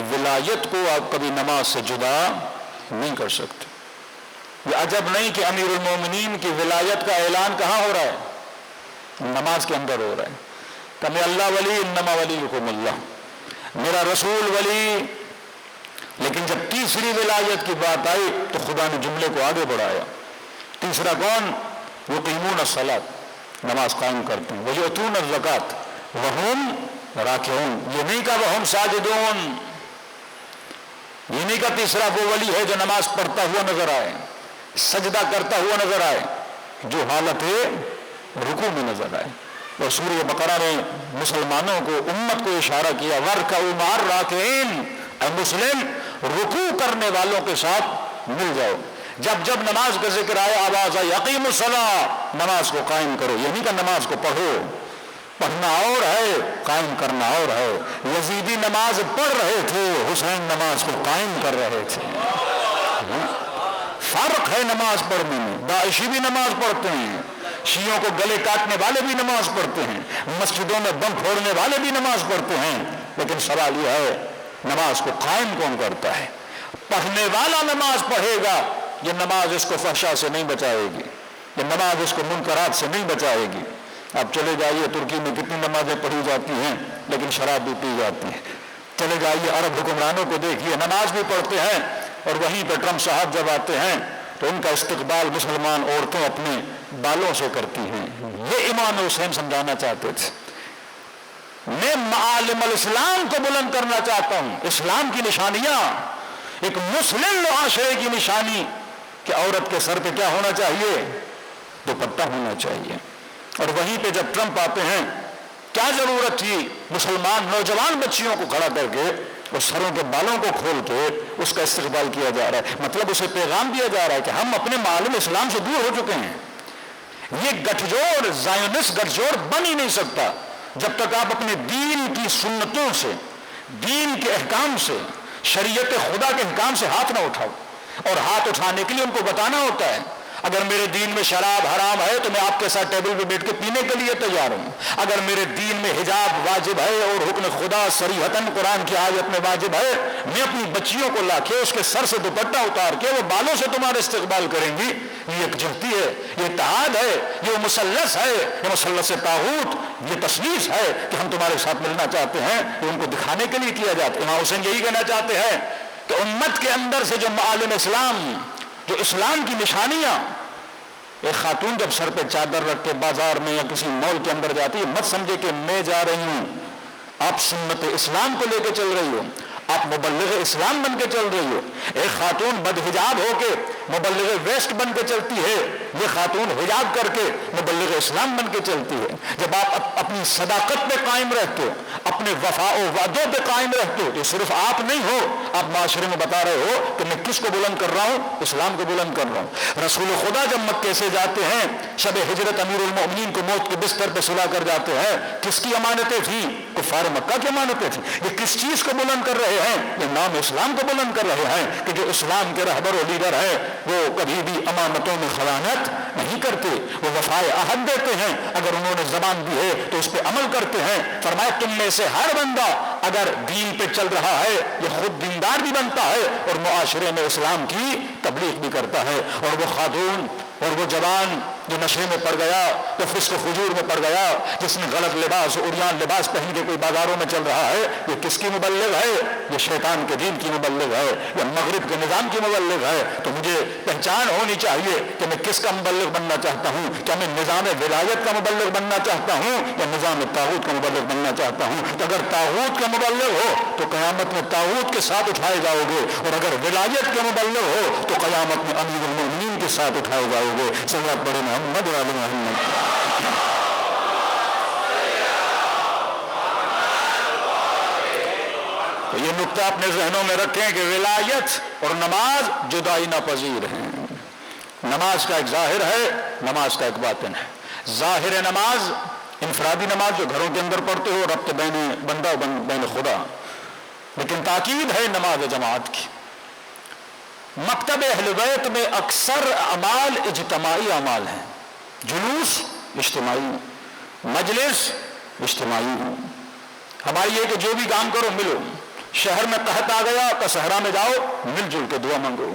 کہ ولایت کو آپ کبھی نماز سے جدا نہیں کر سکتے۔ یہ عجب نہیں کہ امیر المومنین کی ولایت کا اعلان کہاں ہو رہا ہے؟ نماز کے اندر ہو رہا ہے کہ میں اللہ ولی انما ولیکم اللہ، میرا رسول ولی۔ لیکن جب تیسری ولایت کی بات آئی تو خدا نے جملے کو آگے بڑھایا۔ تیسرا کون؟ یقیمون الصلاۃ، نماز قائم کرتے ہیں، ویؤتون الزکاۃ وہم راکعون، یہ نہیں کہا وہم ساجدون، یہ نہیں کہا تیسرا وہ ولی ہے جو نماز پڑھتا ہوا نظر آئے، سجدہ کرتا ہوا نظر آئے، جو حالت رکوع میں نظر آئے۔ اور سورہ بقرہ نے مسلمانوں کو، امت کو اشارہ کیا وَارْكَعُوا مَعَ الرَّاكِعِينَ، اے مسلم رکوع کرنے والوں کے ساتھ مل جاؤ۔ جب جب نماز کا ذکر آئے آواز آئی اقیموا الصلاۃ، نماز کو قائم کرو، یہ نہیں کہ نماز کو پڑھو، پڑھنا اور ہے قائم کرنا اور ہے۔ یزیدی نماز پڑھ رہے تھے، حسین نماز کو قائم کر رہے تھے۔ فرق ہے نماز پڑھنے میں۔ داعشی بھی نماز پڑھتے ہیں، شیعوں کو گلے کاٹنے والے بھی نماز پڑھتے ہیں، مسجدوں میں بم پھوڑنے والے بھی نماز پڑھتے ہیں، لیکن سوال یہ ہے نماز کو قائم کون کرتا ہے؟ پڑھنے والا نماز پڑھے گا، یہ نماز اس کو فحشا سے نہیں بچائے گی، یہ نماز اس کو منکرات سے نہیں بچائے گی۔ اب چلے جائیے ترکی میں کتنی نمازیں پڑھی جاتی ہیں لیکن شراب بھی پی جاتی ہے۔ چلے جائیے عرب حکمرانوں کو دیکھیے، نماز بھی پڑھتے ہیں، اور وہیں پہ ٹرمپ صاحب جب آتے ہیں تو ان کا استقبال مسلمان عورتیں اپنے بالوں سے کرتی ہیں۔ یہ امام حسین سمجھانا چاہتے تھے۔ میں معالم الاسلام کو بلند کرنا چاہتا ہوں، اسلام کی نشانیاں، ایک مسلم معاشرے کی نشانی کہ عورت کے سر پہ کیا ہونا چاہیے؟ دوپٹہ ہونا چاہیے۔ اور وہیں پہ جب ٹرمپ آتے ہیں، کیا ضرورت تھی مسلمان نوجوان بچیوں کو کھڑا کر کے اور سروں کے بالوں کو کھول کے اس کا استقبال کیا جا رہا ہے؟ مطلب اسے پیغام دیا جا رہا ہے کہ ہم اپنے معالم اسلام سے دور ہو چکے ہیں۔ یہ گٹھجوڑ زائونسٹ گٹھجوڑ بن ہی نہیں سکتا جب تک آپ اپنے دین کی سنتوں سے، دین کے احکام سے، شریعت خدا کے احکام سے ہاتھ نہ اٹھاؤ۔ اور ہاتھ اٹھانے کے لیے ان کو بتانا ہوتا ہے، اگر میرے دین میں شراب حرام ہے تو میں آپ کے ساتھ ٹیبل پہ بیٹھ کے پینے کے لیے تیار ہوں۔ اگر میرے دین میں حجاب واجب ہے اور حکم خدا صریحتاً قرآن کی آیت میں واجب ہے، میں اپنی بچیوں کو لا کے اس کے سر سے دوپٹہ اتار کے وہ بالوں سے تمہارا استقبال کریں گی۔ یہ یکجہتی ہے، یہ اتحاد ہے، یہ مثلث ہے، یہ مثلث طاغوت، یہ تثلیث ہے کہ ہم تمہارے ساتھ ملنا چاہتے ہیں، یہ ان کو دکھانے کے لیے کیا جاتا ہے۔ امام حسین یہی کہنا چاہتے ہیں کہ امت کے اندر سے جو معالم اسلام، جو اسلام کی نشانیاں، ایک خاتون جب سر پہ چادر رکھ کے بازار میں یا کسی مال کے اندر جاتی ہے، مت سمجھے کہ میں جا رہی ہوں، آپ سنت اسلام کو لے کے چل رہی ہو، آپ مبلغ اسلام بن کے چل رہی ہو۔ ایک خاتون بدحجاب ہو کے مبلغ ویسٹ بن کے چلتی ہے، یہ خاتون حجاب کر کے مبلغ اسلام بن کے چلتی ہے۔ جب آپ اپنی صداقت پہ قائم رہتے ہو، اپنے وفا و وعدوں پہ قائم رہتے ہو، تو صرف آپ نہیں ہو، آپ معاشرے میں بتا رہے ہو کہ میں کس کو بلند کر رہا ہوں؟ اسلام کو بلند کر رہا ہوں۔ رسول خدا جب مکے سے جاتے ہیں، شب ہجرت امیر المؤمنین کو موت کے بستر پہ سلا کر جاتے ہیں، کس کی امانتیں تھیں؟ کفار مکہ کی امانتیں تھیں۔ یہ کس چیز کو بلند کر رہے ہیں؟ یہ نام اسلام کو بلند کر رہے ہیں کہ جو اسلام کے رہبر و لیڈر ہے وہ کبھی بھی امانتوں میں خیانت نہیں کرتے، وہ وفائے عہد دیتے ہیں، اگر انہوں نے زبان دی ہے تو اس پہ عمل کرتے ہیں۔ فرمایا تم میں سے ہر بندہ اگر دین پہ چل رہا ہے یہ خود دیندار بھی بنتا ہے اور معاشرے میں اسلام کی تبلیغ بھی کرتا ہے۔ اور وہ خاتون اور وہ جوان جو نشے میں پڑ گیا، جو فسق و فجور میں پڑ گیا، جس نے غلط لباس، عریان لباس پہن کے کوئی بازاروں میں چل رہا ہے، یہ کس کی مبلغ ہے؟ یہ شیطان کے دین کی مبلغ ہے، یہ مغرب کے نظام کی مبلغ ہے۔ تو مجھے پہچان ہونی چاہیے کہ میں کس کا مبلغ بننا چاہتا ہوں۔ کیا میں نظام ولایت کا مبلغ بننا چاہتا ہوں یا نظام طاغوت کا مبلغ بننا چاہتا ہوں؟ تو اگر طاغوت کا مبلغ ہو تو قیامت میں طاغوت کے ساتھ اٹھائے جاؤ گے، اور اگر ولایت کے مبلغ ہو تو قیامت میں امیر المؤمنین کے ساتھ اٹھائے جاؤ گے۔ صلوات پڑھیں محمد و آل محمد۔ تو یہ نقطہ اپنے ذہنوں میں رکھیں کہ ولایت اور نماز جدائی ناپذیر ہیں۔ نماز کا ایک ظاہر ہے، نماز کا ایک باطن ہے۔ ظاہر نماز انفرادی نماز جو گھروں کے اندر پڑھتے ہو، ربط بین بندہ و بین خدا، لیکن تاکید ہے نماز جماعت کی۔ مکتب اہل بیت میں اکثر اعمال اجتماعی اعمال ہیں، جلوس اجتماعی، مجلس اجتماعی۔ ہماری یہ کہ جو بھی کام کرو ملو، شہر میں قحط آ گیا تو صحرا میں جاؤ مل جل کے دعا مانگو.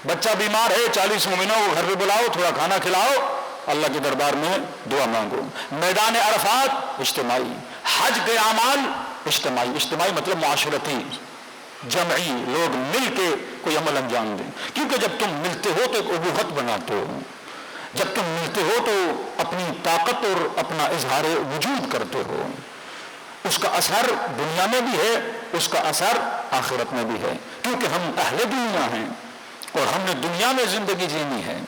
بچہ بیمار ہے 40 مومنوں کو گھر پہ بلاؤ, تھوڑا کھانا کھلاؤ, اللہ کے دربار میں دعا مانگو. میدان عرفات اجتماعی, حج کے اعمال اجتماعی. اجتماعی مطلب معاشرتی, جمعی, لوگ مل کے کوئی عمل انجام دیں. کیونکہ جب تم ملتے ہو تو ایک ابوت بناتے ہو, جب تم ملتے ہو تو اپنی طاقت اور اپنا اظہار وجود کرتے ہو. اس کا اثر دنیا میں بھی ہے, اس کا اثر آخرت میں بھی ہے, کیونکہ ہم اہل دنیا ہیں اور ہم نے دنیا میں زندگی جینی ہے.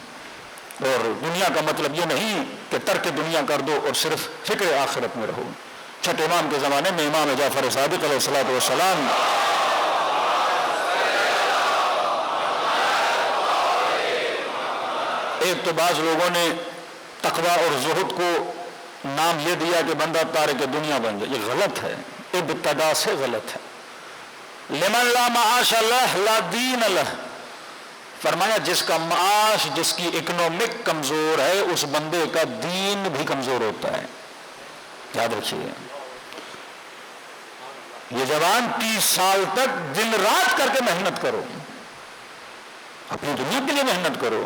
اور دنیا کا مطلب یہ نہیں کہ ترک دنیا کر دو اور صرف فکر آخرت میں رہو. چھٹے امام کے زمانے میں امام جعفر صادق علیہ الصلوۃ والسلام ایک تو بعض لوگوں نے تقوی اور زہد کو نام یہ دیا کہ بندہ تارک دنیا بن جائے. یہ غلط ہے, ابتدا سے غلط ہے. لمن لا معاش لہ لا دین لہ, فرمایا جس کا معاش, جس کی اکنامک کمزور ہے, اس بندے کا دین بھی کمزور ہوتا ہے. یاد رکھیے, یہ جوان 30 سال تک دن رات کر کے محنت کرو, اپنی دنیا کے لیے محنت کرو,